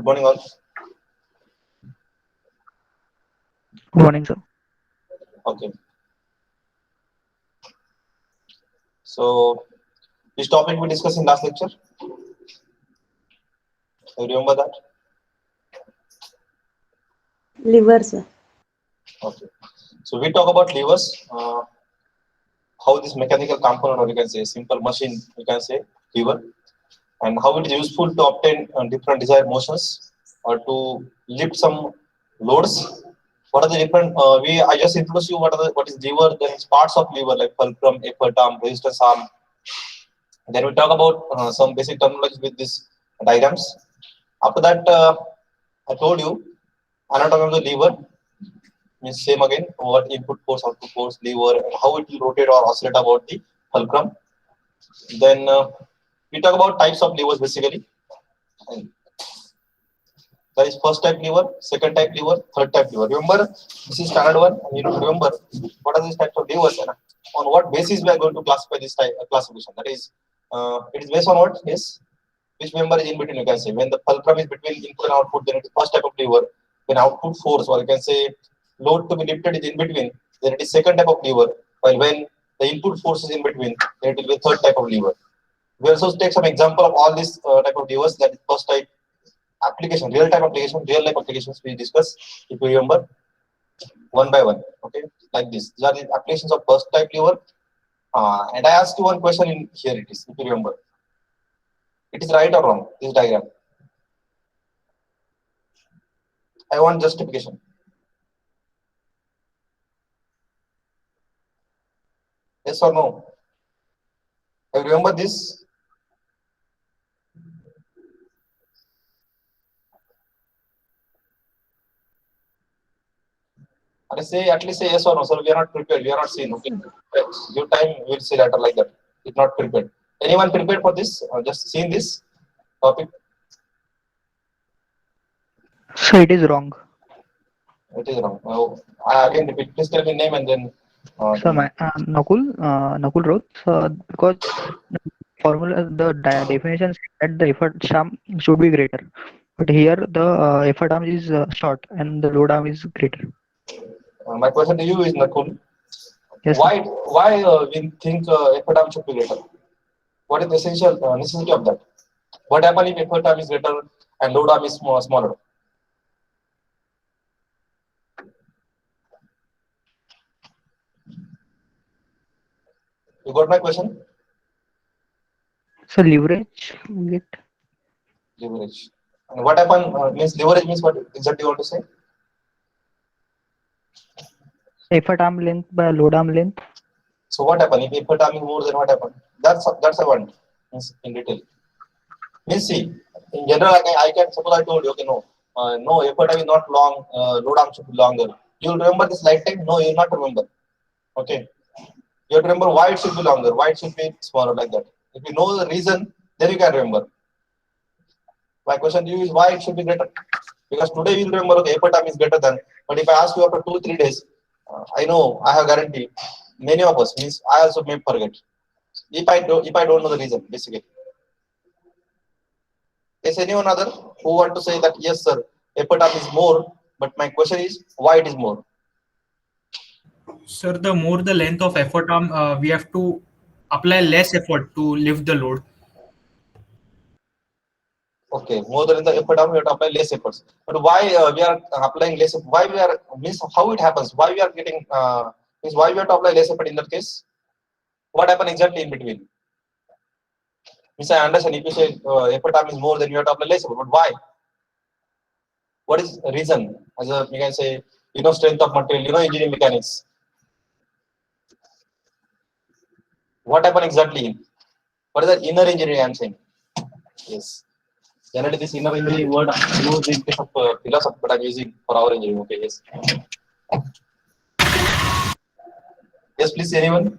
Good morning, all. Good morning, sir. Okay. So, this topic we discussed in last lecture. You remember that? Liver, sir. Okay. So, we talk about levers, how this mechanical component, or you can say simple machine, you can say lever, and how it is useful to obtain different desired motions or to lift some loads. What are the different? I just introduce you what is lever. Then it's parts of lever like fulcrum, effort arm, resistance arm. Then we talk about some basic terminology with these diagrams. After that, I told you anatomy of the lever means same again. What input force, output force, lever, and how it will rotate or oscillate about the fulcrum. Then we talk about types of levers basically. And there is first type lever, second type lever, third type lever. Remember, this is standard one, and you need to remember what are these types of levers and on what basis we are going to classify this type classification. That is, it is based on what? Yes, which member is in between. You can say when the fulcrum is between input and output, then it is first type of lever. When output force, or you can say load to be lifted is in between, then it is second type of lever. While when the input force is in between, then it will be third type of lever. We also take some example of all these type of levers. That is first type application, real time application, real life applications we discuss. If you remember, one by one. Okay, like this. These are the applications of first type lever. And I asked you one question in here. It is, if you remember, it is right or wrong? This diagram. I want justification. Yes or no? I remember this. I say at least say yes or no. So we are not prepared. We are not seen. Okay. Your time we'll see later like that. It's not prepared. Anyone prepared for this? Just seen this topic? So it is wrong. It is wrong. I again repeat. Please tell me name and then. So my Nakul wrote because the formula, the definition said that the effort arm should be greater, but here the effort arm is short and the load arm is greater. My question to you is Nakul. Yes, sir. Why we think effort arm should be greater? What is the essential necessity of that? What happens if effort arm is greater and load arm is smaller? You got my question? So leverage we get Leverage. And what happen means leverage means what exactly you want to say? effort arm length by load arm length. So what happen if effort arm is more than what happen? That's a one means in detail. Means see, in general I can suppose I told you okay no effort arm is not long, load arm should be longer. You'll remember this lifetime? No, you'll not remember. Okay. You have to remember why it should be longer, why it should be smaller like that. If you know the reason, then you can remember. My question to you is why it should be greater? Because today you'll remember okay, effort time is greater than. But if I ask you after 2-3 days, I know I have guarantee. Many of us means I also may forget. If I don't know the reason, basically. Is anyone other who want to say that yes, sir, effort time is more, but my question is why it is more? Sir, the more the length of effort arm, we have to apply less effort to lift the load. Okay, more than the effort we have to apply less efforts. But why we are applying less? Why we are means how it happens? Why we are getting means why we have to apply less effort in that case? What happened exactly in between? Means I understand if you say effort time is more, then you have to apply less effort. But why? What is the reason? As a you can say strength of material, engineering mechanics. What happened exactly? What is the inner engineering? I'm saying yes. Generally, this inner engineering word used in case of philosophy, but I'm using for our engineering. Okay, yes. Yes, please, anyone?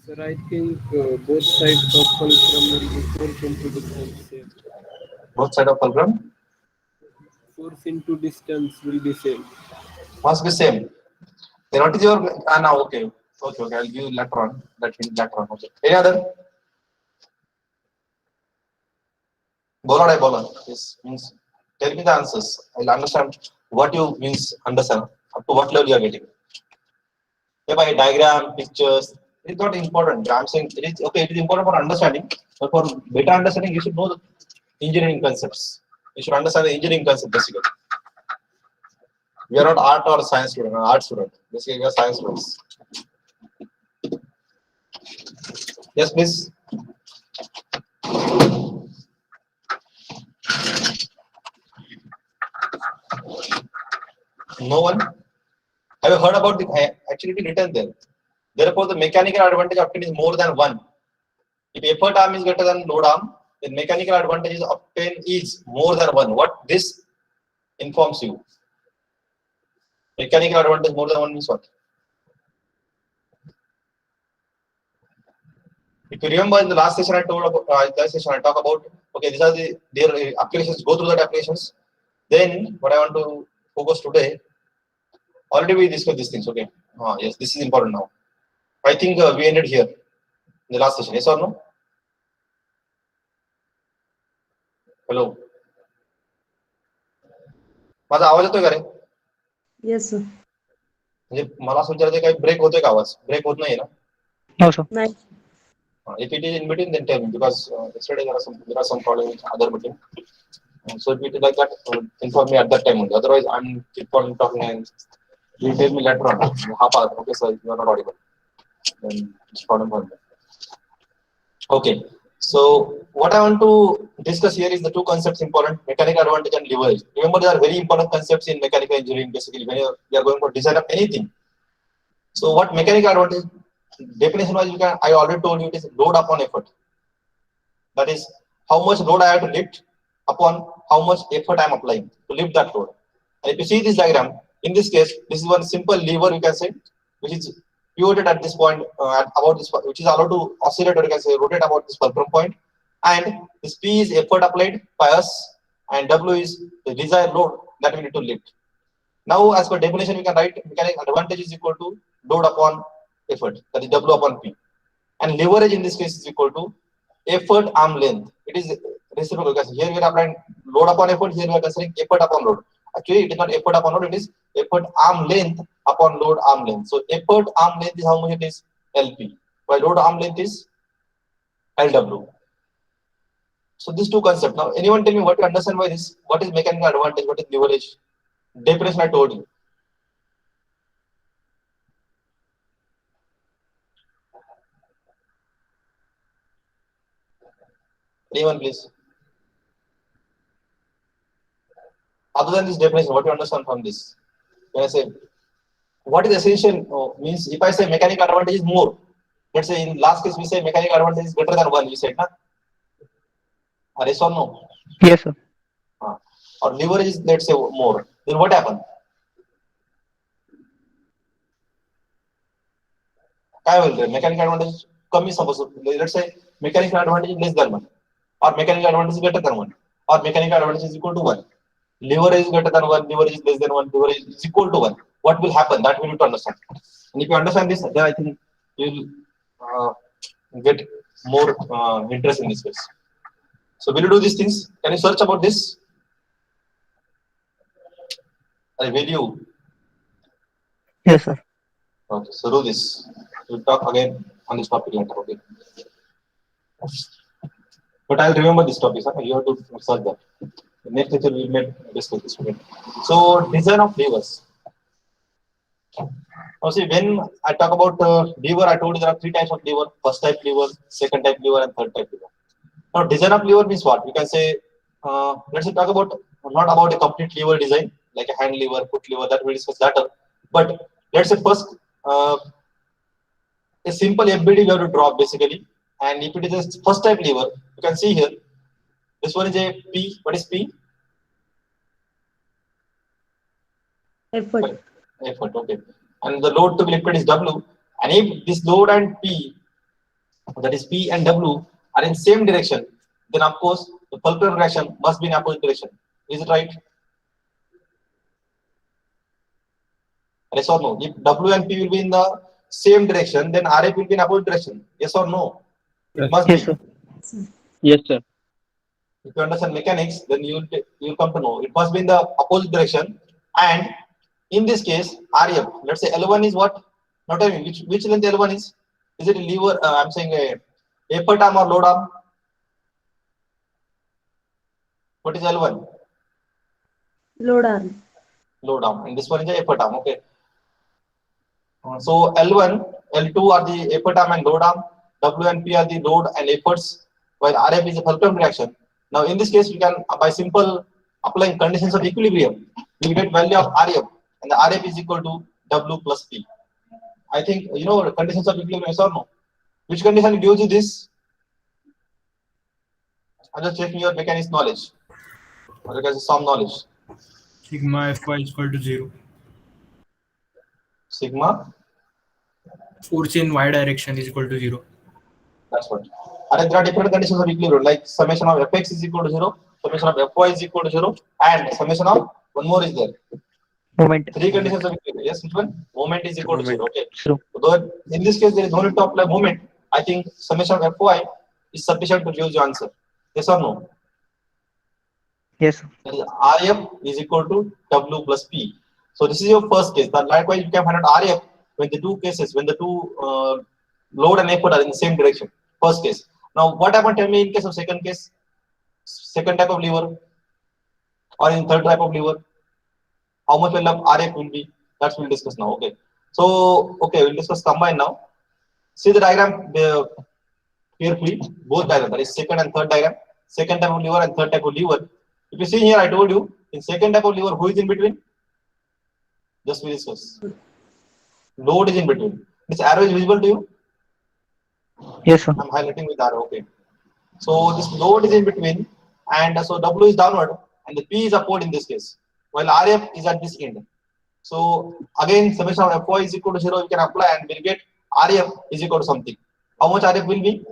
Sir, I think both sides of fulcrum will be force into distance same. Both side of fulcrum Force into distance will be same. must be same. Then what is your now? Okay, okay. I'll give you later on. That means later on. Okay. Any other? Bola I bola. This means tell me the answers. I'll understand what you means understand. Up to what level you are getting. Yeah, by diagram, pictures, it's not important. I'm saying it is okay, it is important for understanding, but for better understanding, you should know the engineering concepts. You should understand the engineering concept basically. We are not art or science student, art student. Basically, we are science students. Yes, please. No one. Have you heard about the activity written there? Therefore, the mechanical advantage obtained is more than one. If effort arm is greater than load arm, then mechanical advantage is obtained is more than one. What this informs you? Mechanical advantage more than one means what? If you remember in the last session I told about talk about okay, these are their applications, go through that applications. Then what I want to focus today, already we discussed these things, okay. Yes, this is important now. I think we ended here in the last session, yes or no? Hello. माझा आवाज येतोय का रे? Yes, sir. म्हणजे मला असं विचारायचं काही ब्रेक होतोय का आवाज? ब्रेक होत नाही ना? No, sir. Nice. If it is in between, then tell me because yesterday there are some problems with other meeting. So if it is like that, inform me at that time only. Otherwise, I'm keep on talking and you tell me later on. Half hour, okay, sir, you are not audible. Then it's problem for me. Okay. So what I want to discuss here is the two concepts important: mechanical advantage and leverage. Remember, there are very important concepts in mechanical engineering. Basically, when you are going for design of anything. So what mechanical advantage? Definition wise, I already told you it is load upon effort. That is how much load I have to lift upon how much effort I am applying to lift that load. And if you see this diagram, in this case, this is one simple lever you can say, which is pivoted at this point at about this, which is allowed to oscillate or you can say rotate about this fulcrum point. And this P is effort applied by us, and W is the desired load that we need to lift. Now, as per definition, we can write mechanical advantage is equal to load upon effort, that is W upon P. And leverage in this case is equal to effort arm length. It is reciprocal because here we are applying load upon effort, here we are considering effort upon load. Actually, it is not effort upon load, it is effort arm length upon load arm length. So effort arm length is how much it is LP, while load arm length is LW. So these two concepts. Now, anyone tell me what to understand by this? What is mechanical advantage? What is leverage? Definition I told you. Anyone, please. Other than this definition, what do you understand from this? When I say what is essential means, if I say mechanical advantage is more, let's say in last case we say mechanical advantage is greater than one, you said, na? Yes or no? Yes, sir. Or leverage is, let's say, more. Then what happens? काय बोलतोय mechanical advantage कमी suppose, let's say mechanical advantage is less than 1, or mechanical advantage is greater than 1, or mechanical advantage is equal to 1. Leverage is greater than 1, leverage is less than 1, leverage is equal to 1. What will happen? That we need to understand. And if you understand this, then I think you will get more interest in this case. So will you do these things? Can you search about this? Will you? Yes, sir. Okay, so do this. We'll talk again on this topic later. Okay. But I'll remember this topic, sir. You have to search that. The next lecture we will discuss this. Okay. So design of levers. Now see, when I talk about lever, I told you there are 3 types of lever: first type lever, second type lever, and third type lever. Now design of lever means what? We can say, let's say talk about not about a complete lever design like a hand lever, foot lever, that we'll discuss later. But let's say first a simple FBD we have to draw basically. And if it is a first type lever, you can see here, this one is a P. What is P? Effort. Effort, okay. And the load to be lifted is W. And if this load and P, that is P and W, are in same direction, then of course the fulcrum reaction must be in opposite direction. Is it right? Yes or no? If W and P will be in the same direction, then RF will be in opposite direction. Yes or no? It must Yes, be. sir. Yes, sir. If you understand mechanics, then you'll come to know it must be in the opposite direction. And in this case, RF, let's say L1 is what? Now tell me which length L1 is? Is it a lever? I'm saying a effort arm or load arm? What is L1? Load arm. Load arm, and this one is the effort arm. Okay. So L1, L2 are the effort arm and load arm. W and P are the load and efforts, while RF is a fulcrum reaction. Now in this case, we can by simple applying conditions of equilibrium, we get value of RF, and the RF is equal to W plus P. I think you know conditions of equilibrium, yes or no? Which condition gives you this? I'm just checking your mechanics knowledge, or you guys some knowledge. Sigma Fy is equal to 0. Sigma. Force in y direction is equal to 0. That's what. And there are different conditions of equilibrium, like summation of fx is equal to 0, summation of fy is equal to 0, and summation of one more is there. Moment. Three conditions of equilibrium. Yes, which one? Moment is equal to 0. Okay. So Though in this case there is no need to apply moment, I think summation of fy is sufficient to give you answer. Yes or no? yes. That is RF is equal to W plus P. So this is your first case. But likewise, you can find out RF when the two cases, when the two load and effort are in the same direction. First case. Now, what happened? Tell me in case of second case, second type of lever, or in third type of lever, how much will RF will be? That we'll discuss now. Okay. So okay, we'll discuss combine now. See the diagram carefully. Both diagram, that is second and third diagram. Second type of lever and third type of lever. If you see here, I told you in second type of lever, who is in between? Just we discuss. Load is in between. This arrow is visible to you? Yes, sir. I'm highlighting with arrow. Okay. So this load is in between, and so W is downward, and the P is upward in this case, while RF is at this end. So again, summation of Fy is equal to 0. You can apply, and we'll get RF is equal to something. How much RF will be?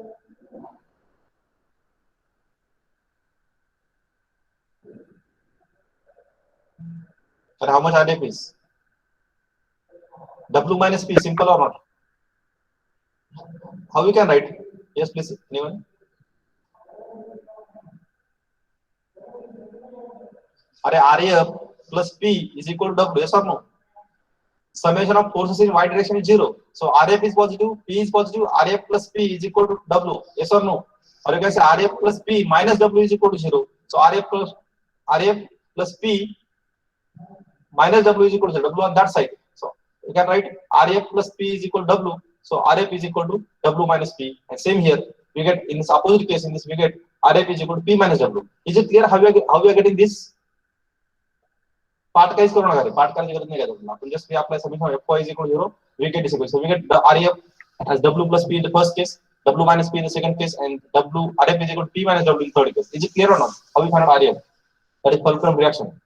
And how much RF is? W minus P, simple or not? How we can write? Yes, please. Anyone? RF plus P is equal to W. Yes or no? Summation of forces in y direction is 0. So RF is positive, P is positive. RF plus P is equal to W. Yes or no? Or you can say RF plus P minus W is equal to 0. So RF plus P minus W is equal to 0. W on that side. So you can write RF plus P is equal to W. So RF is equal to W minus P. And same here, we get in this opposite case, in this we get RF is equal to P minus W. Is it clear how we are getting this? Part का इसको करना part करने की जरूरत नहीं है अपन just we apply summation of Fy is equal to 0, we get this equation. So we get the RF as W plus P in the first case, W minus P in the second case, and RF is equal to P minus W in the third case. Is it clear or not? How we find out RF? That is fulcrum reaction.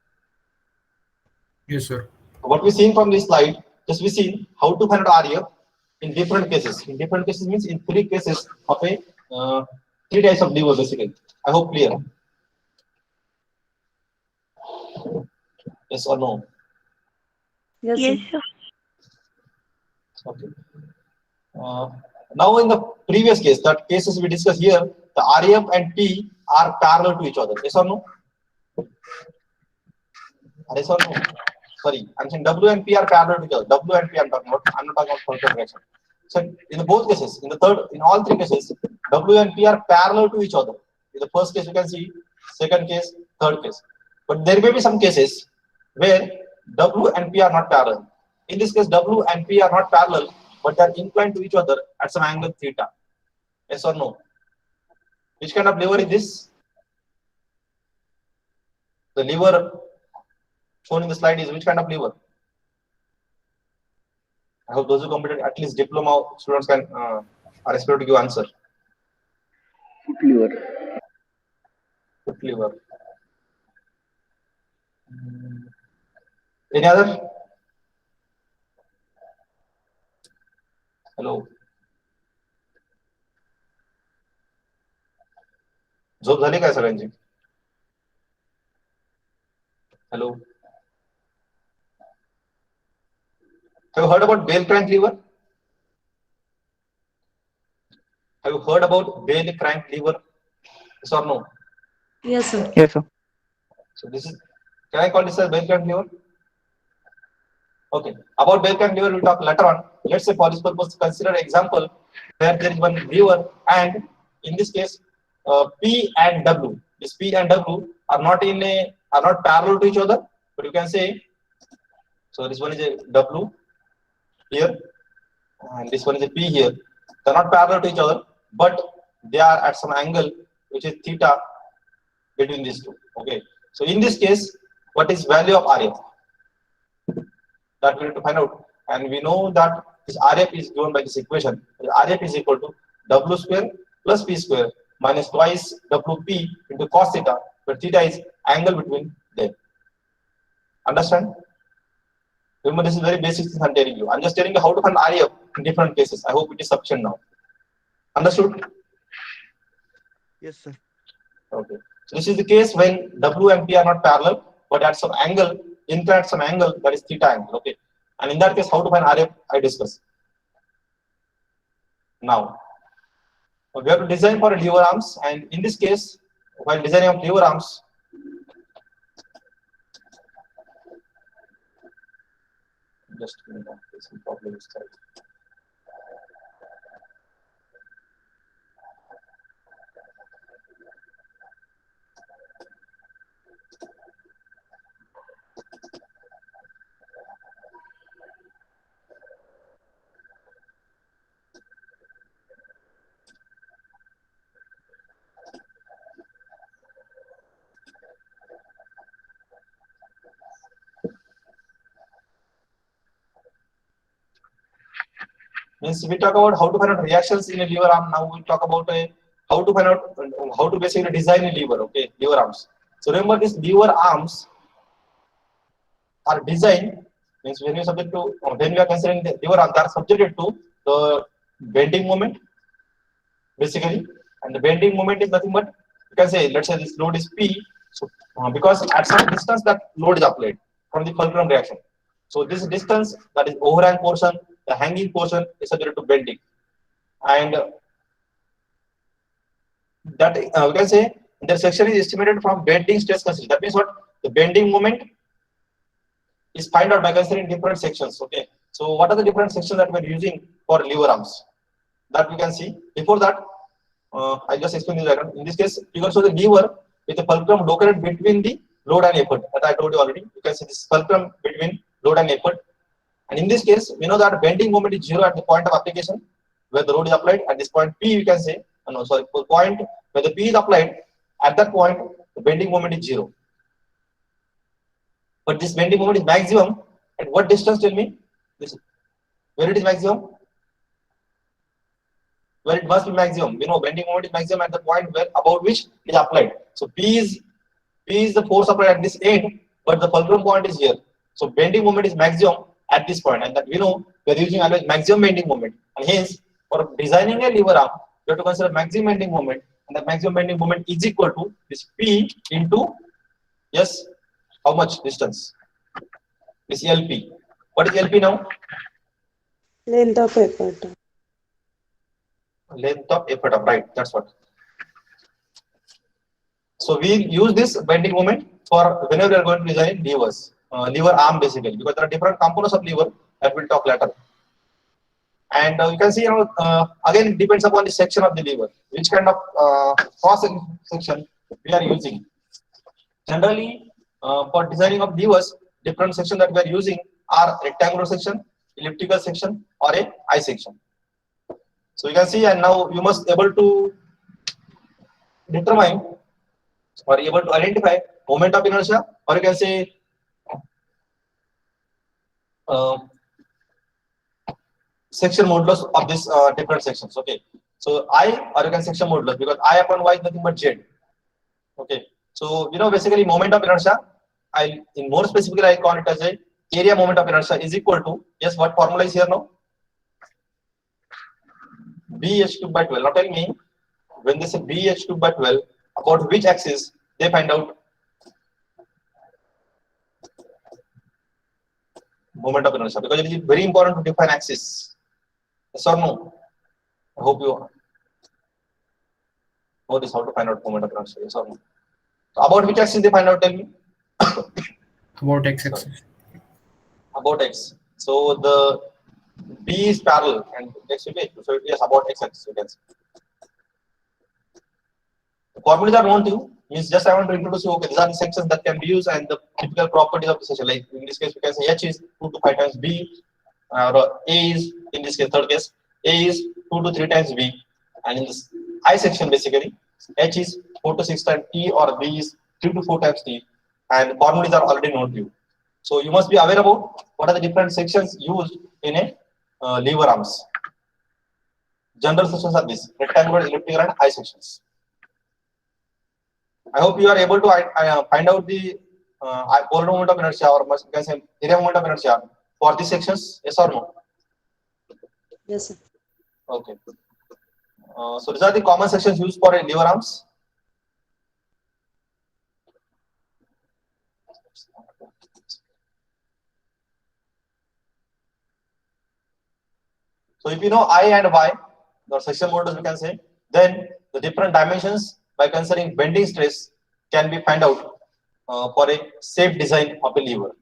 Yes, sir. What we seen from this slide, just we seen how to find out RF in different cases. In different cases means in three cases of a three types of lever basically. I hope clear. Yes or no? Yes, Yes, sir. sir. Okay. Now in the previous case, that cases we discussed here, the RF and P are parallel to each other. Yes or no? Yes or no? Sorry, I'm saying W and P are parallel to each other. W and P I'm talking about. I'm not talking about fulcrum reaction. So in both cases, in all three cases, W and P are parallel to each other. In the first case you can see, second case, third case. But there may be some cases where W and P are not parallel. In this case, W and P are not parallel, but they are inclined to each other at some angle theta. Yes or no? Which kind of lever is this? The lever shown in the slide is which kind of lever? I hope those who completed at least diploma students can are expected to give answer. Foot lever. Foot lever. Any other? Hello. झोप झाली काय सगळ्यांची? Hello. Have you heard about Bell crank lever? Have you heard about Bell crank lever? Yes or no? Yes, sir. Yes, sir. So this is, can I call this as bell cantilever? Okay. About bell cantilever we'll talk later on. Let's say for this purpose consider an example where there is one lever and in this case P and W. This P and W are not parallel to each other, but you can say, so this one is a W here and this one is a P here. They are not parallel to each other, but they are at some angle which is theta between these two. Okay. So in this case, what is value of RF? That we need to find out. And we know that this RF is given by this equation. RF is equal to W square plus P square minus twice WP into cos theta, where theta is angle between them. Understand? Remember, this is very basic thing I'm telling you. I'm just telling you how to find RF in different cases. I hope it is sufficient now. Understood? Yes, sir. Okay. So this is the case when W and P are not parallel, but at some angle, incline at some angle, that is theta angle. Okay. And in that case, how to find RF, I discuss. Now, we have to design for lever arms, and in this case, while designing of lever arms, just a minute, there's some problem with slide. Means we talk about how to find out reactions in a lever arm. Now we talk about how to find out how to basically design a lever. Okay, lever arms. So remember, these lever arms are designed, means when you subject to when we are considering the lever arms, they are subjected to the bending moment basically, and the bending moment is nothing but, you can say, let's say this load is P. So because at some distance that load is applied from the fulcrum reaction. So this distance, that is overhang portion, the hanging portion, is subject to bending, and that we can say the section is estimated from bending stress considered. That means what? The bending moment is find out by considering different sections. Okay. So what are the different sections that we are using for lever arms? That we can see. Before that, I just explain this diagram. In this case, you can show the lever with the fulcrum located between the load and effort. That I told you already. You can see this fulcrum between load and effort. And in this case, we know that bending moment is zero at the point of application where the load is applied. At this point P, we can say, point where the P is applied. At that point, the bending moment is zero. But this bending moment is maximum at what distance? Tell me. This, where it is maximum? Where it must be maximum. We know bending moment is maximum at the point where about which it is applied. So P is the force applied at this end, but the fulcrum point is here. So bending moment is maximum at this point, and that we know we are using always maximum bending moment, and hence for designing a lever arm, you have to consider maximum bending moment, and the maximum bending moment is equal to this P into, yes, how much distance? This LP. What is LP now? Length of effort. Length of effort, right? That's what. So we use this bending moment for whenever we are going to design levers, lever arm basically, because there are different components of lever that we'll talk later. And you can see, again, it depends upon the section of the lever, which kind of cross section we are using. Generally, for designing of levers, different sections that we are using are rectangular section, elliptical section, or a I section. So you can see, and now you must able to determine or able to identify moment of inertia, or you can say section modulus of this different sections. Okay, so I, or you can section modulus, because I upon Y is nothing but Z. Okay, so basically moment of inertia, in more specifically I call it as a area moment of inertia is equal to, yes, what formula is here now? BH cube by 12. Now tell me, when they say BH cube by 12, about which axis they find out moment of inertia, because it is very important to define axis. Yes or no? I hope you know this, how to find out moment of inertia. Yes or no? So about which axis they find out? Tell me. About x-axis. About x. So the B is parallel and x will be equal. So it is about x axis. You can see. The formulas are known to you. Means just I want to introduce you. Okay, these are the sections that can be used and the typical properties of the section. Like in this case, we can say H is 2 to 5 times B, or A is in this case third case A is 2 to 3 times B, and in this I section basically H is 4 to 6 times T or B is 3 to 4 times T, and formulas are already known to you. So you must be aware about what are the different sections used in a lever arms. General sections are this: rectangular, elliptical, and I sections. I hope you are able to find out the polar moment of inertia, or you can say area moment of inertia for these sections. Yes or no? Yes, sir. Okay. So these are the common sections used for a lever arms. So if you know I and Y, the section models we can say, then the different dimensions by considering bending stress can be found out for a safe design of a lever.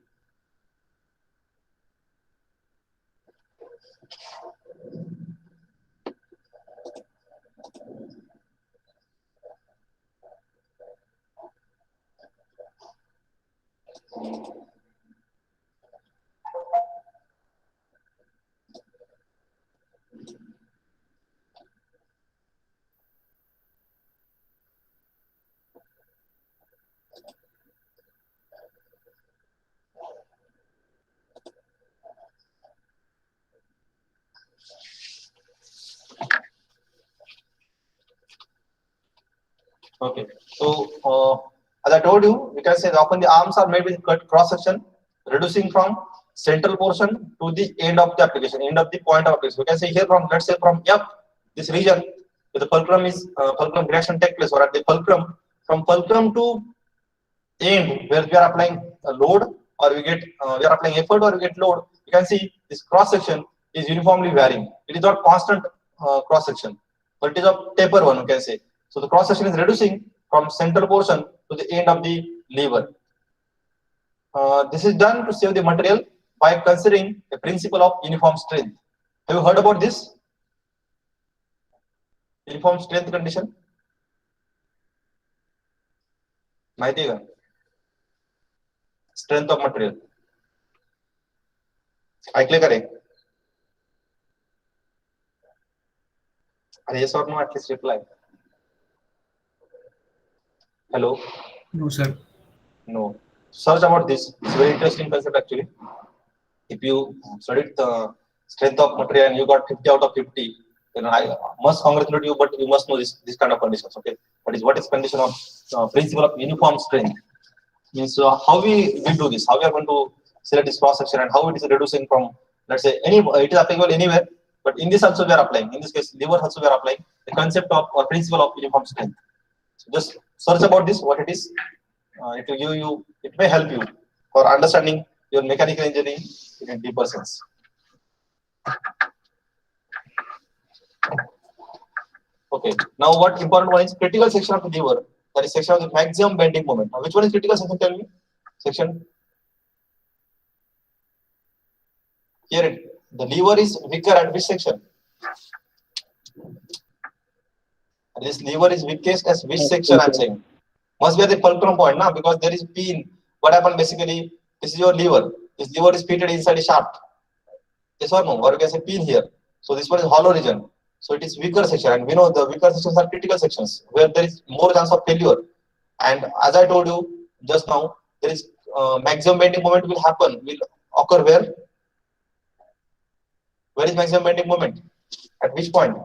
Okay, so as I told you, we can say that often the arms are made with cut cross section, reducing from central portion to the end of the application, end of the point of application. We can say here from, let's say from F, this region, where the fulcrum is fulcrum reaction take place, or at the fulcrum, from fulcrum to end where we are applying a load, or we are applying effort, or we get load. You can see this cross section is uniformly varying. It is not constant cross section, but it is a taper one, you can say. So the cross section is reducing from central portion to the end of the lever. This is done to save the material by considering the principle of uniform strength. Have you heard about this? Uniform strength condition? माहिती आहे का? Strength of material. ऐकले का रे? Yes or no, at least reply. Hello? No, sir. No. Search about this. It's a very interesting concept actually. If you studied the strength of material and you got 50 out of 50, then I must congratulate you, but you must know this kind of conditions. Okay. What is condition of principle of uniform strength? Means how we do this, how we are going to select this cross section and how it is reducing from, let's say, it is applicable anywhere, but in this also we are applying, in this case lever also we are applying the concept of or principle of uniform strength. So just search about this, what it is. It will give you, it may help you for understanding your mechanical engineering in a deeper sense. Okay, now what important one is critical section of the lever, that is section of the maximum bending moment. Now which one is critical section, tell me? Section here, the lever is weaker at which section? This lever is weakest as which section I'm saying? Must be at the fulcrum point now, because there is pin. What happened basically? This is your lever. This lever is fitted inside a shaft. Yes or no? Or you can say pin here. So this one is hollow region. So it is weaker section, and we know the weaker sections are critical sections where there is more chance of failure. And as I told you just now, there is maximum bending moment will occur where? Where is maximum bending moment? At which point?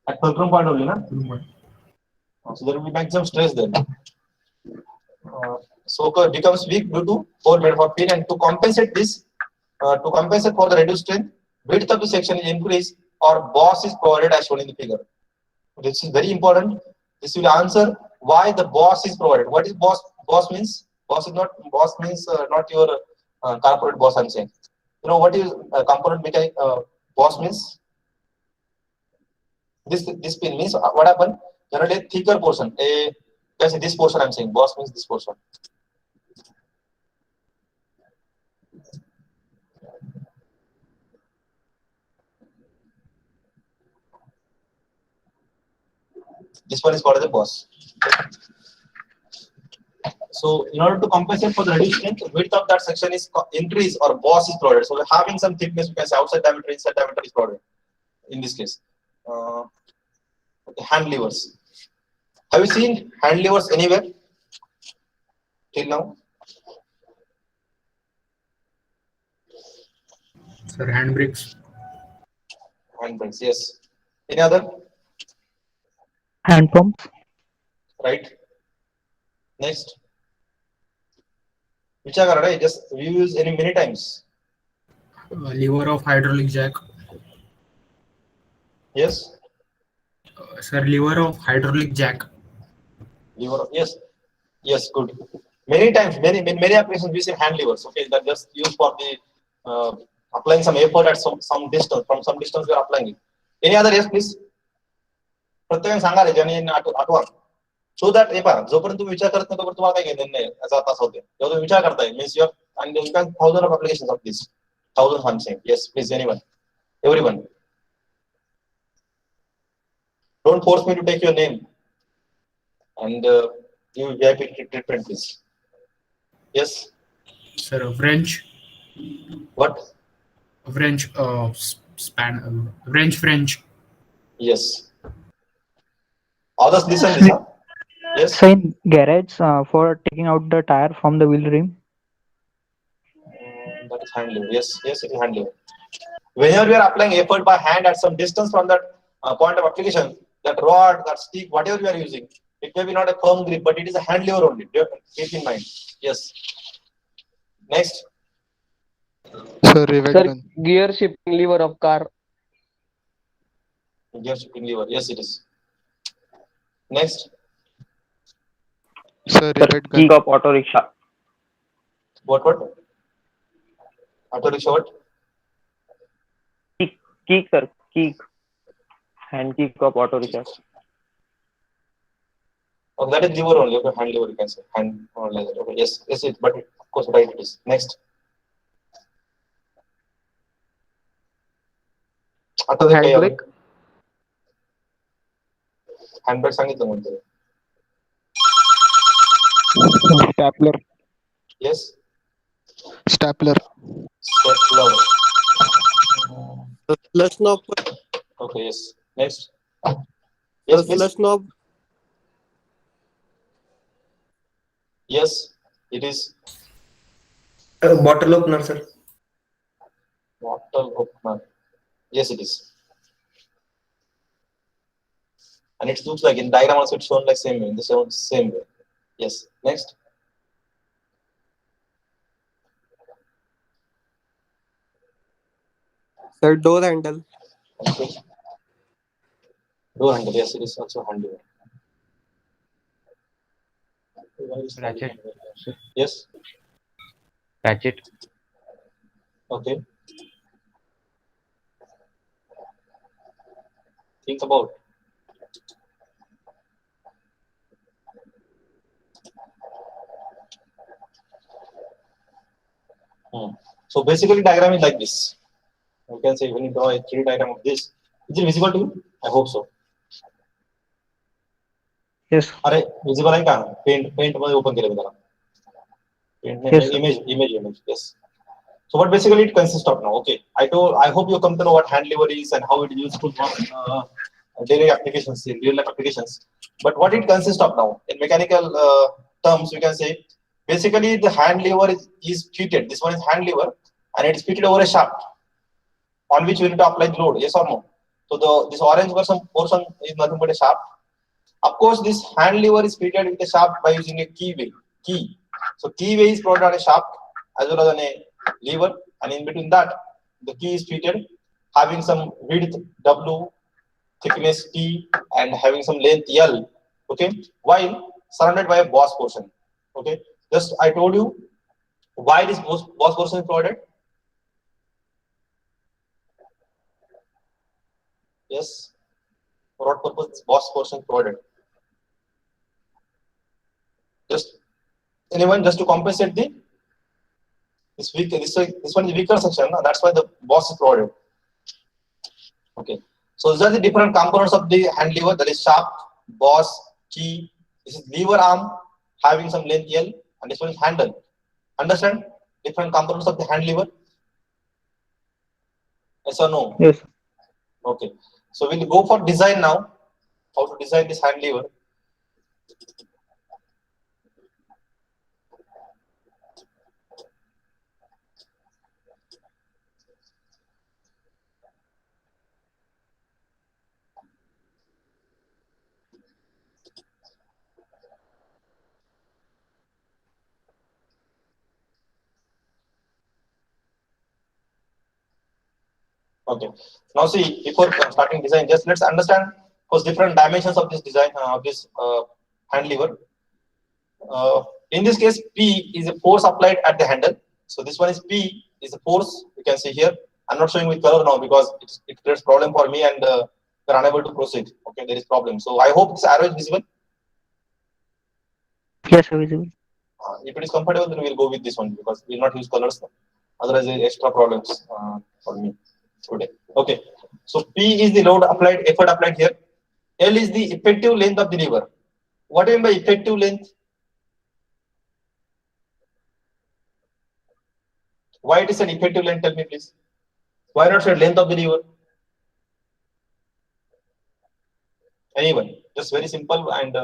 At fulcrum point only, na? So there will be maximum stress then. So it becomes weak due to hole made for pin, and to compensate this, to compensate for the reduced strength, width of the section is increased or boss is provided as shown in the figure. This is very important. This will answer why the boss is provided. What is boss? Boss means not your corporate boss. I'm saying. You know what is component mechanic? Boss means this pin means what happened? generate a thicker portion. Let's say this portion I'm saying. Boss means this portion. This one is called as a boss. So in order to compensate for the reduced strength, width of that section is increased or boss is provided. So we're having some thickness, we can say outside diameter, inside diameter is provided. In this case, okay, hand levers. Have you seen hand levers anywhere till now? Sir, handbrakes. Hand brakes, yes. Any other? Hand pumps. Right. Next. Which are right? Just we use any many times. Lever of hydraulic jack. Yes. Sir, lever of hydraulic jack. Lever. Yes. Yes. Good. Many times, many applications we see hand levers. Okay, that just used for the applying some effort at some distance. From some distance we are applying it. Any other? Yes, please. प्रत्येक सांगा रे ज्याने आठवा so that हे पहा जोपर्यंत तुम्ही विचार करत नाही तोपर्यंत तुम्हाला काही घेणं नाही याचा अर्थ असा होते जेव्हा तुम्ही विचार करताय means your and you can thousand of applications of this thousand I am saying yes please anyone everyone don't force me to take your name and give VIP treatment please. Yes. Sir, French. What? French. French. Yes. Others listen this, huh? Yes. So in garage for taking out the tire from the wheel rim. That is hand lever. Yes, yes, it is hand lever. Whenever we are applying effort by hand at some distance from that point of application, that rod, that stick, whatever we are using, it may be not a firm grip, but it is a hand lever only. Keep in mind. Yes. Next. Sir, rivet Sir, gun. gear shifting lever of car. Gear shifting lever. Yes, it is. Next. Sir, rivet gun. Key of auto rickshaw. What? Auto rickshaw. What? Key, sir. Key. Hand key of auto rickshaw. Oh, that is lever only. Okay, hand lever you can say. Hand or like that. Okay, yes, it. But of course, right it is. Next. आता ते काय Handbrake. Handbrake सांगितलं म्हणते. Stapler. Yes. Stapler. Stapler. Flush knob. Okay, yes. Next. Yes, please. Flush knob. Yes, it is. Bottle opener, sir. Bottle opener. Yes, it is. And it looks like in diagram also it's shown like same way, in the same way. Yes. Next. Sir, door handle. Okay. Door handle. Yes, it is also handle. Ratchet. Yes. Ratchet. Okay. Think about. So basically diagram is like this. You can say when you draw a 3D diagram of this, is it visible to you? I hope so. Yes. अरे visible आहे का? Paint मध्ये open केलं मी त्याला. Paint Yes, sir. image. Yes. So what basically it consists of now? Okay, I hope you come to know what hand lever is and how it is useful for daily applications, in real life applications. But what it consists of now in mechanical terms, we can say basically the hand lever is fitted. This one is hand lever and it is fitted over a shaft on which we need to apply the load. Yes or no? So this orange portion is nothing but a shaft. Of course, this hand lever is fitted with a shaft by using a key. So keyway is provided on a shaft as well as on a lever, and in between that the key is fitted having some width W, thickness T, and having some length L. Okay, while surrounded by a boss portion. Okay, just I told you why this boss portion is provided. Yes, for what purpose this boss portion is provided? Anyone just to compensate the this weak this one is weaker section. No? That's why the boss is provided. Okay. So these are the different components of the hand lever. That is shaft, boss, key. This is lever arm having some length L, and this one is handle. Understand? Different components of the hand lever. Yes or no? Yes. Okay. So we'll go for design now. How to design this hand lever. Okay. Now see, before starting design, just let's understand first different dimensions of this design of this hand lever. In this case, P is a force applied at the handle. So this one is P is a force. You can see here. I'm not showing with color now because it creates problem for me and we're unable to proceed. Okay, there is problem. So I hope this arrow is visible. Yes, sir, visible. If it is comfortable, then we'll go with this one because we'll not use colors. Otherwise, there is extra problems for me today. Okay. So P is the load applied, effort applied here. L is the effective length of the lever. What do you mean by effective length? Why it is an effective length? Tell me, please. Why not say length of the lever? Anyone? Just very simple and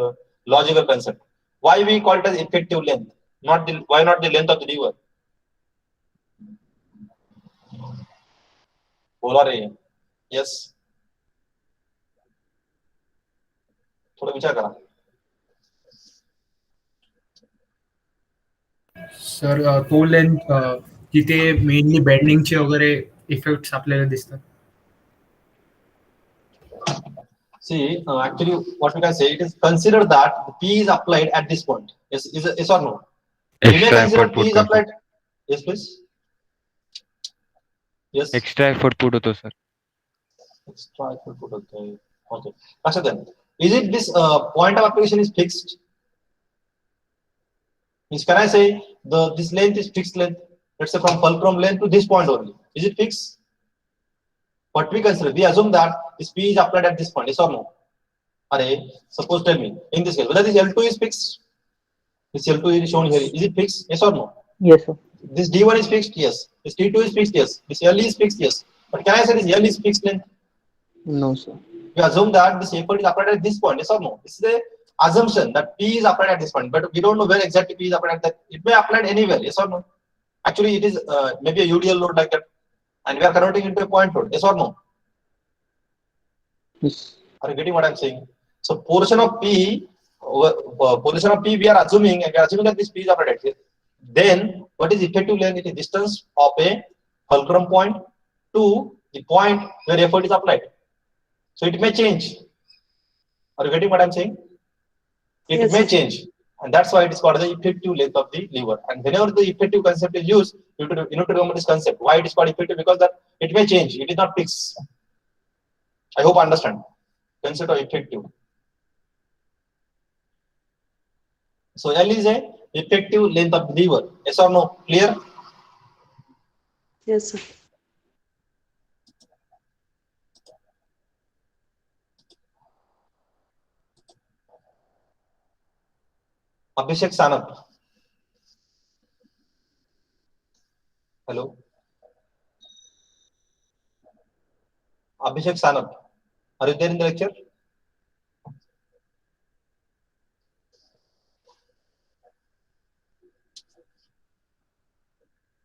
logical concept. Why we call it as effective length? Not the why not the length of the lever? बोला रहे हैं. Yes. थोड़ा विचार करा. Sir तो length तिथे mainly बेंडिंगचे वगैरे effects आपल्याला दिसतात. See, actually, what we can say, it is considered that the P is applied at this point. Yes or no? We may Extra consider effort P is put applied. Yes, please. Yes. extra effort put होतो sir. Extra effort put. Okay. Okay. Actually, then, is it this point of application is fixed? Means can I say this length is fixed length? Let's say from fulcrum length to this point only. Is it fixed? What we consider, we assume that this P is applied at this point. Yes or no? Array, suppose tell me in this case whether this L2 is fixed. This L2 is shown here. Is it fixed? Yes or no? Yes, sir. This D1 is fixed. Yes. This T2 is fixed. Yes. This L is fixed. Yes. But can I say this L is fixed length? No, sir. We assume that this effort is applied at this point. Yes or no? This is the assumption that P is applied at this point, but we don't know where exactly P is applied at that. It may applied anywhere. Yes or no? Actually, it is maybe a UDL load like that, and we are converting into a point load. Yes or no? Yes. Are you getting what I'm saying? So portion of P we are assuming, and we are assuming that this P is applied here. Then what is effective length? It is distance of a fulcrum point to the point where effort is applied. So it may change. Are you getting what I'm saying? It Yes, may sir. change, and that's why it is called the effective length of the lever. And whenever the effective concept is used, you need to remember this concept. Why it is called effective? Because that it may change. It is not fixed. I hope I understand. Concept of effective. So L is a effective length of the lever. Yes or no? Clear? Yes, sir. Abhishek Sanap. Hello. Abhishek Sanap. Are you there in the lecture?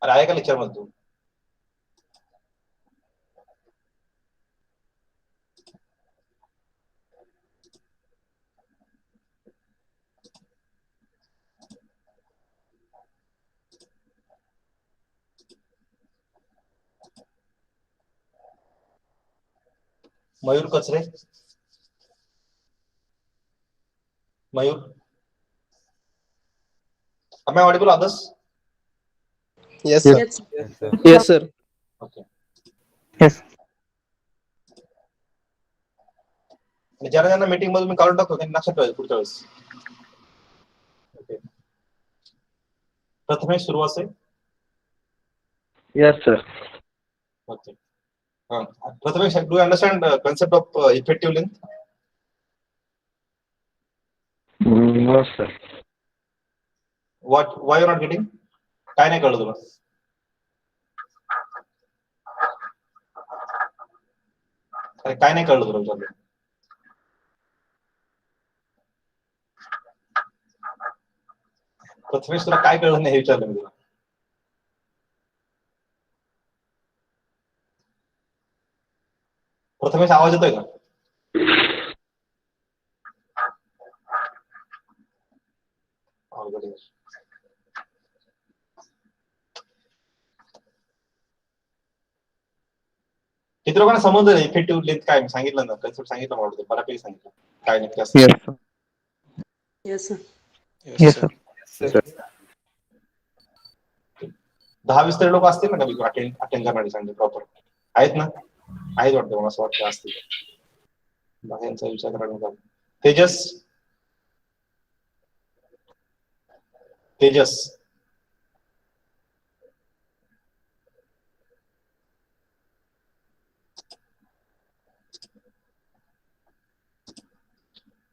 अरे आएगा lecture मत तू. मयूर कचरे. मयूर. Am I audible, others? Yes, Yes. sir. Yes, sir. Yes, sir. Yes, sir. Okay. Yes. आणि ज्यांना meeting मध्ये मी काढून टाकतो त्यांनी लक्षात ठेवायचं पुढच्या वेळेस. ओके. प्रथमेश सुरुवात से. Yes, sir. Okay. Prathamesh, do you understand the concept of effective length? No, sir. What? Why you are not getting? काय नाही कळलं तुला? अरे काय नाही कळलं तुला विचारलं? प्रथमेश तुला काय कळलं नाही हे विचारलं मी तुला. प्रथमेश आवाज येतोय का? अवघड आहे. किती लोकांना समजलं इफेक्टिव्ह लेंथ काय सांगितलं ना, कन्सेप्ट सांगितलं मला बऱ्यापैकी सांगितलं काय नक्की असतं. Yes, sir. Yes, sir. Yes, sir. Sir. 10-20 तरी लोक असतील ना कधी अटेंड करणारे सांगते प्रॉपर आहेत ना? आहेत वाटतं मला असं वाटतं असतील. बाहेरचा विचार करायला तेजस तेजस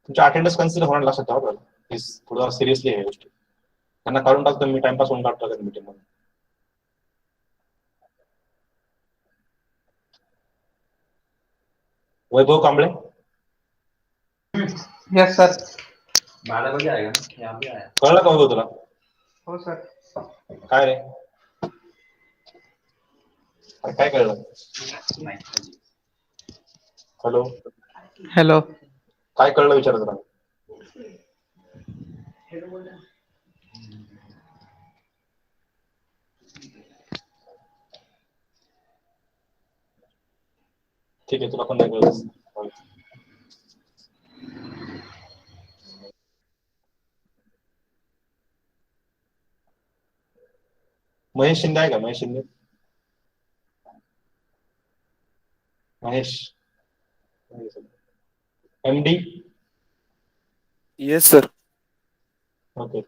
तुमच्या अटेंडन्स कन्सिडर होणार लक्षात ठेवा बरं. प्लीज थोडं सिरियसली आहे गोष्टी. त्यांना काढून टाकतो मी टाइमपास होऊन काढतो मीटिंग मध्ये. वैभव कांबळे. Yes sir. कळलं का वैभव तुला? हो सर. काय रे अरे काय कळलं? Hello hello. काय कळलं विचार तुला? ठीक आहे तुला पण नाही कळलं. महेश शिंदे आहे का? Mahesh Shinde. Mahesh MD. Yes, sir. Okay.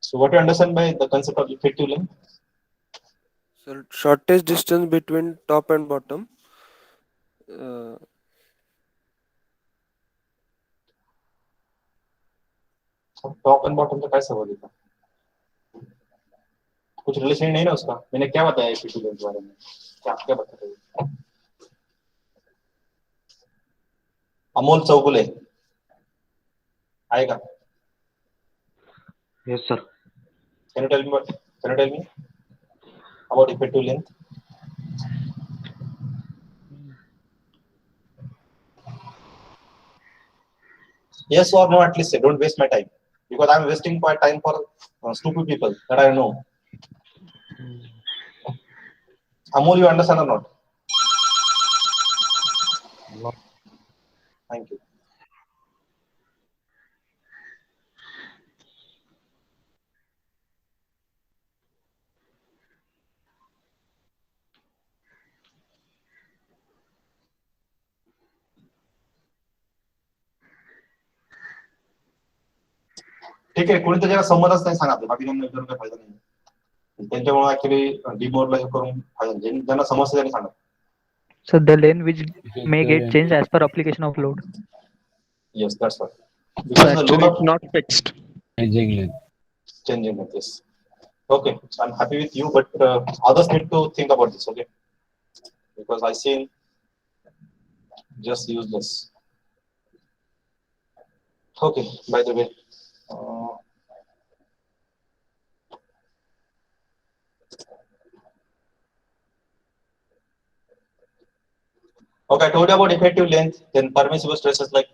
So what do you understand by the concept of effective length? Sir, shortest distance between top and bottom. Top and bottom का क्या सवाल था? कुछ रिलेशन नहीं ना उसका. मैंने क्या बताया इफेक्टिव लेंथ के बारे में? क्या बताया? अमोल चौगुले आएगा? Yes, sir. Can you tell me about effective length? Yes or no, at least say. Don't waste my time because I'm wasting my time for stupid people that I know. Amol, you understand or not? No. Thank you. ठीक आहे कोणी त्याच्याला समजच नाही सांगा बाकी त्यांना विचारून काही फायदा नाही त्यांच्यामुळे ऍक्च्युली डिमोरलाइज करून फायदा नाही ज्यांना समस्या त्यांनी सांगा. So the lane which may get changed as per application of load. Yes, that's right. Because the Actually, load it's of not fixed. Changing length. changing with this. Okay, so I'm happy with you, but others need to think about this. Okay, because I see just useless. Okay, by the way. Okay, I told you about effective length, then permissible stresses like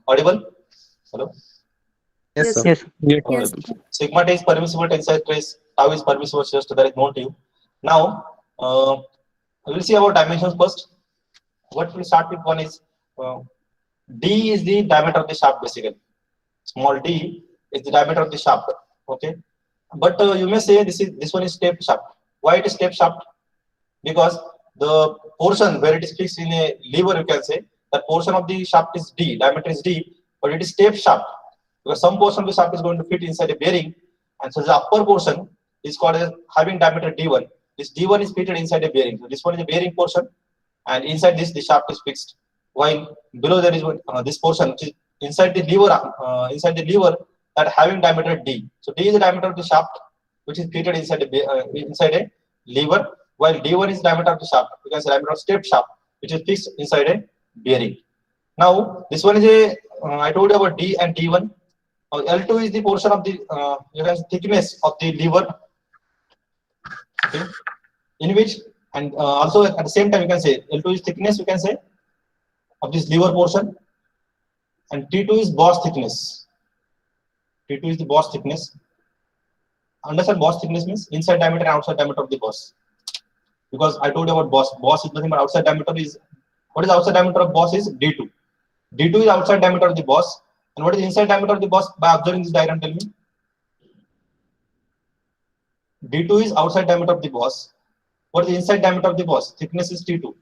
audible. Hello? Yes, sir. Yes. Yes. Sigma T is permissible tensile stress, tau is permissible stress to direct known to you. Now, we'll see about dimensions first. What we'll start with one is D is the diameter of the shaft basically. Small d is the diameter of the shaft. Okay, but you may say this one is step shaft. Why it is step shaft? Because the portion where it is fixed in a lever, you can say that portion of the shaft is D, diameter is D, but it is step shaft because some portion of the shaft is going to fit inside a bearing and so the upper portion is called as having diameter D1. This D1 is fitted inside a bearing. So this one is a bearing portion, and inside this the shaft is fixed. While below there is this portion which is inside the lever that having diameter D. So D is the diameter of the shaft which is fitted inside a lever, while D1 is diameter of the shaft, because diameter of step shaft which is fixed inside a bearing. Now this one is a I told you about D and D1. L2 is the portion of the thickness of the lever, okay, in which and also at the same time you can say L2 is thickness, you can say, of this lever portion, and T2 is boss thickness. T2 is the boss thickness. Understand boss thickness means inside diameter and outside diameter of the boss. Because I told you about boss. Boss is nothing but outside diameter is, what is outside diameter of boss is D2. D2 is outside diameter of the boss. And what is inside diameter of the boss? By observing this diagram, tell me. D2 is outside diameter of the boss. What is inside diameter of the boss? Thickness is T2.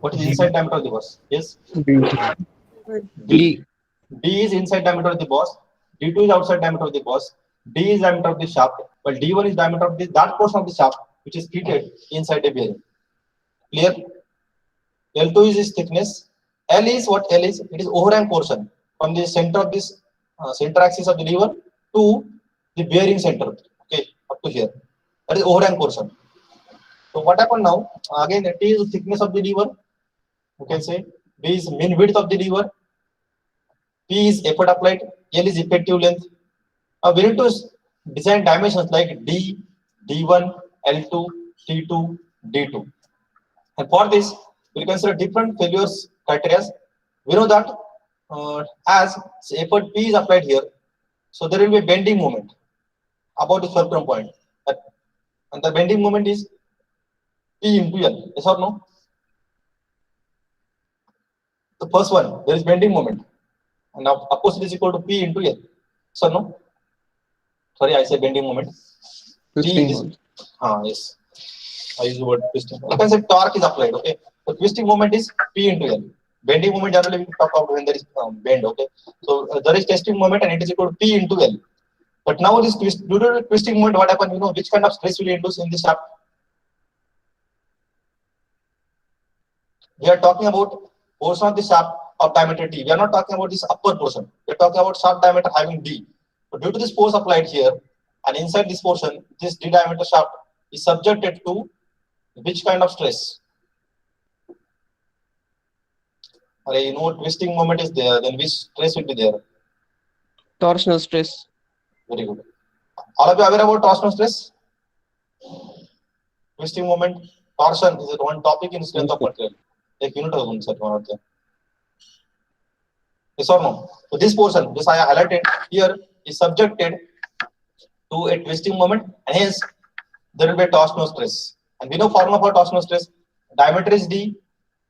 What is inside diameter of the boss? Yes? D. D is inside diameter of the boss. D2 is outside diameter of the boss. D is diameter of the shaft. While D1 is diameter of that portion of the shaft which is fitted inside a bearing. Clear? L2 is its thickness. L is what L is? It is overhang portion from the center of this center axis of the lever to the bearing center. Okay, up to here. That is overhang portion. So what happened now? Again, T is the thickness of the lever. You can say B is mean width of the lever. P is effort applied. L is effective length. Now we need to design dimensions like D, D1, L2, T2, D2. And for this, we consider different failures criteria. We know that as effort P is applied here, so there will be a bending moment about the fulcrum point. And the bending moment is P into L. Yes or no? The first one, there is bending moment. And now opposite is equal to P into L. So no? Sorry, I said bending moment. Twisting moment. Yes. I use the word twisting. You can say torque is applied, okay? So twisting moment is P into L. Bending moment generally we talk about when there is bend, okay? So there is twisting moment and it is equal to P into L. But now this due to the twisting moment, what happens? You know which kind of stress will induce in this shaft? We are talking about portion of the shaft of diameter D. We are not talking about this upper portion. We are talking about shaft diameter having D. So due to this force applied here, and inside this portion, this D diameter shaft is subjected to which kind of stress? You know, twisting moment is there, then which stress will be there? Torsional stress. Very good. All of you aware about torsional stress? Twisting moment, torsion is one topic in strength of material. Like unit of one set one. Yes or no? So this portion, this I highlighted here, is subjected to a twisting moment, and hence there will be a torsional stress. And we know formula for torsional stress. Diameter is D.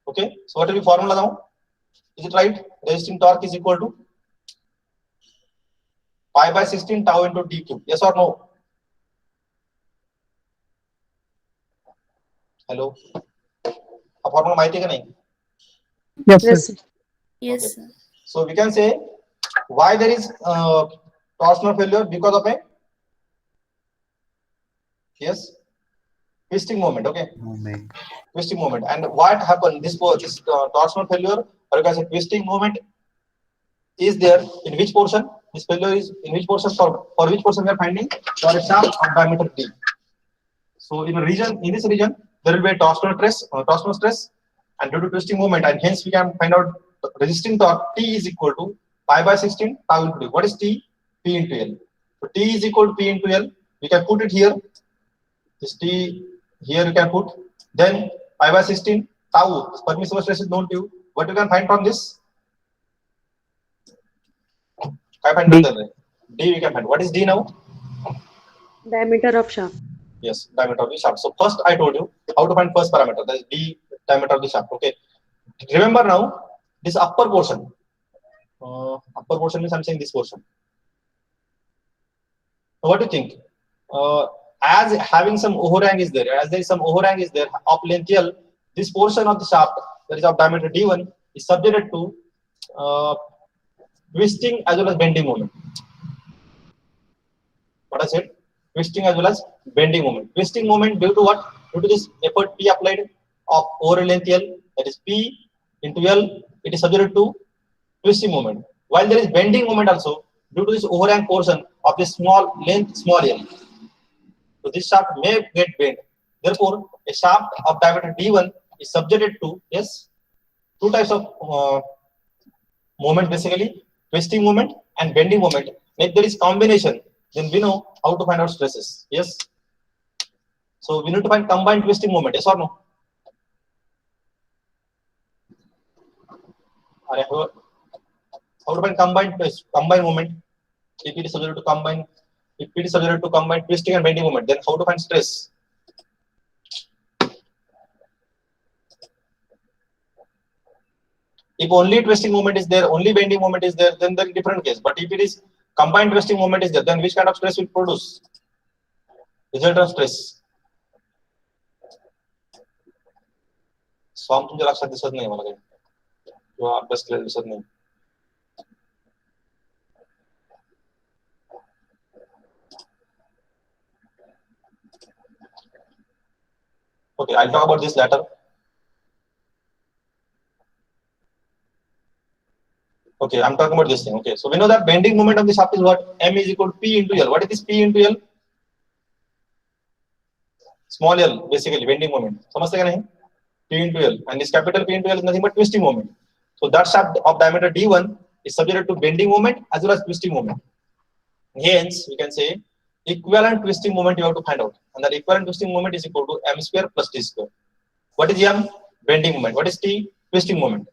Okay. So what will be formula now? Is it right? Resisting torque is equal to pi by 16 tau into d cube. Yes or no? Hello. A formula might take a Yes, Yes, sir. sir. Yes, sir. So we can say why there is torsional failure because of a twisting moment. Okay. Twisting moment. And what happened? This torsional failure, or you can say twisting moment, is there in which portion? This failure is in which portion? For which portion we are finding? For a shaft of diameter D. So in this region, there will be a torsional stress, and due to twisting moment, and hence we can find out resisting torque T is equal to pi by 16 tau into D. What is T? P into L. So T is equal to P into L. We can put it here. This T here you can put. Then pi by 16 tau permissible stress is known to you. What you can find from this? D. D we can find. What is D now? Diameter of shaft. Yes, diameter of the shaft. So first I told you how to find first parameter. That is D, diameter of the shaft. Okay. Remember now this upper portion. Upper portion means I'm saying this portion. So what do you think? As having some overhang is there, as there is some overhang is there of length L, this portion of the shaft that is of diameter D1 is subjected to twisting as well as bending moment. What I said? Twisting as well as bending moment. Twisting moment due to what? Due to this effort P applied of over a length L, that is P into L, it is subject to twisting moment. While there is bending moment also due to this overhang portion of this small length small L. So this shaft may get bent. Therefore, a shaft of diameter D1 is subjected to, yes, two types of moment, basically twisting moment and bending moment. If there is combination, then we know how to find out stresses. Yes. So we need to find combined twisting moment. Yes or no? How to find combined moment? If it is subject to combine, if it is subject to combine twisting and bending moment, then how to find stress? If only twisting moment is there, only bending moment is there, then there is different case. But if it is combined twisting moment is there, then which kind of stress will produce? Resultant stress. स्वाम तुमच्या लक्षात दिसत नाही मला काही किंवा अभ्यास केलेला दिसत नाही. Okay, I'll talk about this later. Okay, I'm talking about this thing. Okay, so we know that bending moment of the shaft is what? M is equal to P into L. What is this P into L? Small L, basically bending moment. समझते क्या नहीं? P into L, and this capital P into L is nothing but twisting moment. So that shaft of diameter D1 is subject to bending moment as well as twisting moment. Hence, we can say equivalent twisting moment you have to find out, and that equivalent twisting moment is equal to M square plus T square. What is M? Bending moment. What is T? Twisting moment.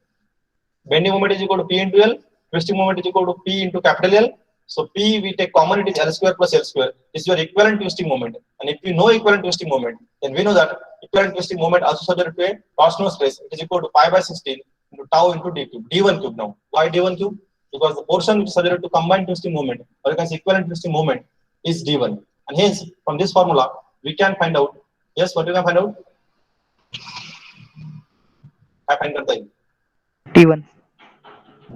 Bending moment is equal to P into L. Twisting moment is equal to P into capital L. So P we take common, it is L square plus L square. This is your equivalent twisting moment. And if we know equivalent twisting moment, then we know that equivalent twisting moment also subject to a torsional stress. It is equal to pi by 16 into tau into d cube. D1 cube now. Why D1 cube? Because the portion which is subject to combined twisting moment, or you can say equivalent twisting moment, is D1. And hence, from this formula, we can find out. Yes, what you can find out? I find out T1.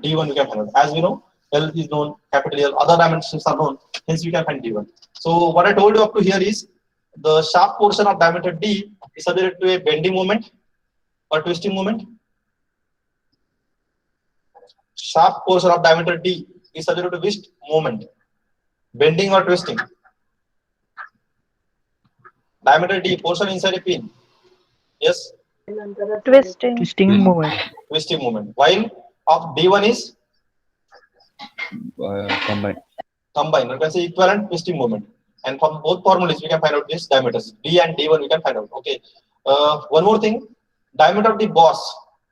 D1 we can find out. As we know, L is known, capital L, other dimensions are known, hence we can find D1. So what I told you up to here is the shaft portion of diameter D is subject to a bending moment or twisting moment. Shaft portion of diameter D is subject to which moment? Bending or twisting? Diameter D portion inside a pin. Yes? Twisting moment. Twisting moment. While of D1 is combined. You can say equivalent twisting moment. And from both formulas, we can find out this diameters. D and D1 we can find out. Okay. One more thing. Diameter of the boss,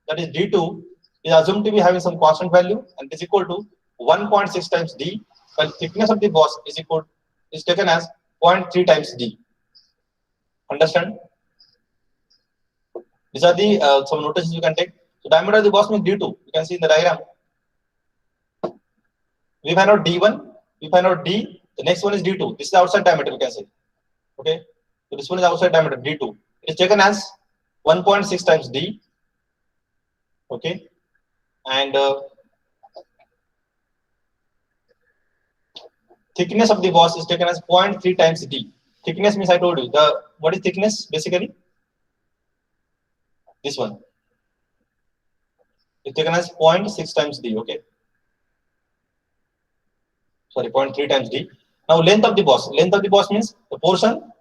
that is D2, is assumed to be having some constant value and is equal to 1.6 times D, while thickness of the boss is taken as 0.3 times D. Understand? These are the some notations you can take. So diameter of the boss means D2. You can see in the diagram. We find out D1, we find out D. The next one is D2. This is outside diameter, you can say. Okay. So this one is outside diameter, D2. It is taken as 1.6 times D. Okay. And thickness of the boss is taken as 0.3 times D. Thickness means I told you. What is thickness basically? This one. It's taken as 0.6 times D. Okay. Sorry, 0.3 times D. Now length of the boss. Length of the boss means the portion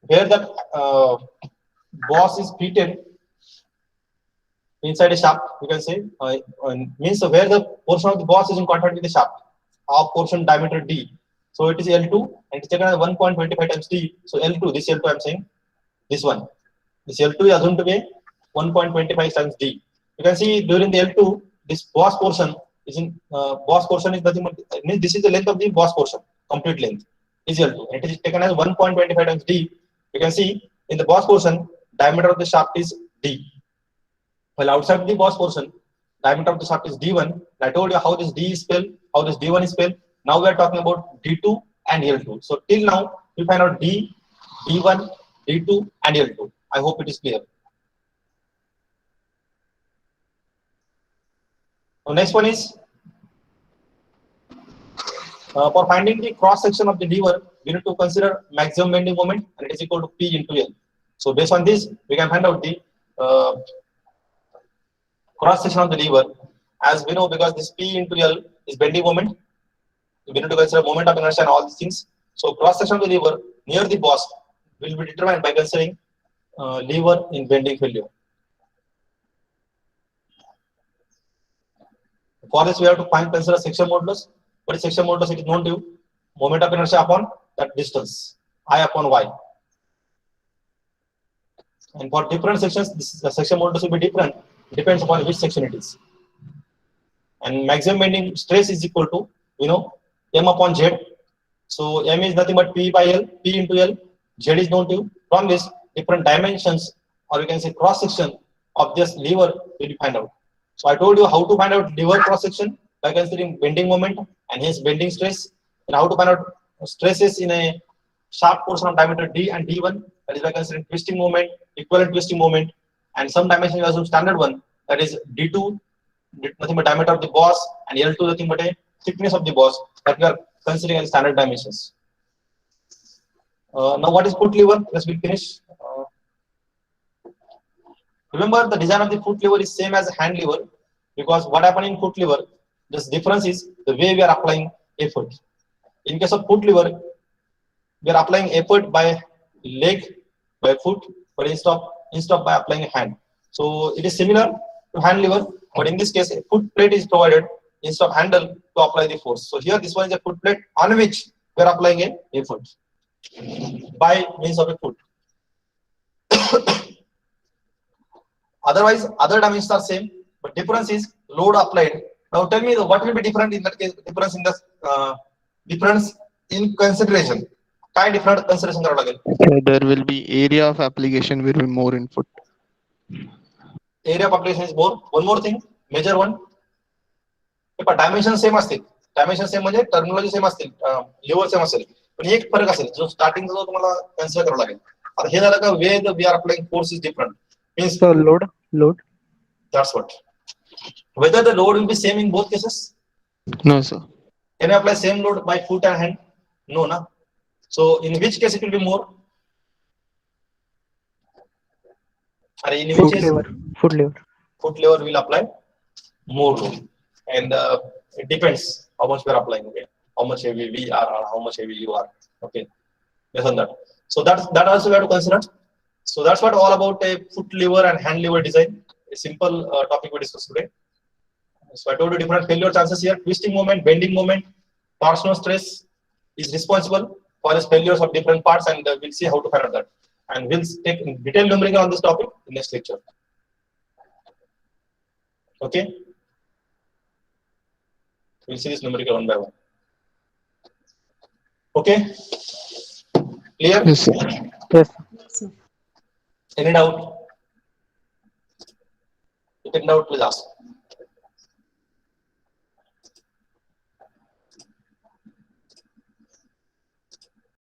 where the boss is fitted inside a shaft. You can say means where the portion of the boss is in contact with the shaft. Half portion diameter D. So it is L2 and it's taken as 1.25 times D. So L2, this L2 I'm saying, this one. This L2 is assumed to be 1.25 times D. You can see during the L2, this boss portion is in boss portion is nothing but means this is the length of the boss portion, complete length is L2. It is taken as 1.25 times D. You can see in the boss portion, diameter of the shaft is D. Well, outside the boss portion, diameter of the shaft is D1. I told you how this D is spelled, how this D1 is spelled. Now we are talking about D2 and L2. So till now, we find out D, D1, D2 and L2. I hope it is clear. So next one is For finding the cross section of the lever, we need to consider maximum bending moment, and it is equal to P into L. So based on this, we can find out the cross section of the lever. As we know, because this P into L is bending moment, we need to consider moment of inertia and all these things. So cross section of the lever near the boss will be determined by considering lever in bending failure. For this, we have to consider section modulus. What is section modulus? It is known to moment of inertia upon that distance, I upon y. And for different sections, the section modulus will be different. Depends upon which section it is. And maximum bending stress is equal to, M upon Z. So M is nothing but P by L, P into L. Z is known to. From this, different dimensions, or you can say cross section of this lever will be find out. So I told you how to find out lever cross section by considering bending moment and hence bending stress, and how to find out stresses in a sharp portion of diameter D and D1, that is by considering twisting moment, equivalent twisting moment, and some dimension you assume standard one, that is D2, nothing but diameter of the boss, and L2 nothing but a thickness of the boss, that we are considering as standard dimensions. Now what is foot lever? Let's be finished. Remember, the design of the foot lever is same as hand lever, because what happens in foot lever, this difference is the way we are applying effort. In case of foot lever, we are applying effort by leg, by foot, but instead of by applying hand. So it is similar to hand lever, but in this case, a foot plate is provided instead of handle to apply the force. So here, this one is a foot plate on which we are applying a effort by means of a foot. Otherwise, other dimensions are same, but difference is load applied. Now tell me what will be different in that case? Difference in the difference in consideration. Kind different consideration करावं लागेल. So there will be area of application will be more in foot. Area of application is more. One more thing, major one. पण dimension same असतील. Dimension same म्हणजे terminology same असतील. Level same असेल. पण एक फरक असेल. जो starting जो तुम्हाला consider करावं लागेल. आता हे झालं का way we are applying force is different. Means So load. That's what. Whether the load will be same in both cases? No, sir. Can you apply same load by foot and hand? No, na. So in which case it will be more? Or in which case Foot lever. Foot lever will apply more load, and it depends how much we are applying. Okay, how much heavy we are or how much heavy you are. Okay, based on that. So that also we have to consider. So that's what all about a foot lever and hand lever design. A simple topic we discussed today. So I told you different failure chances here. Twisting moment, bending moment, torsional stress is responsible for the failures of different parts, and we'll see how to find out that. And we'll take detailed numerical on this topic in next lecture. Okay. We'll see this numerical one by one. Okay. Clear? Yes, sir. Yes. Any doubt? If in doubt, please ask.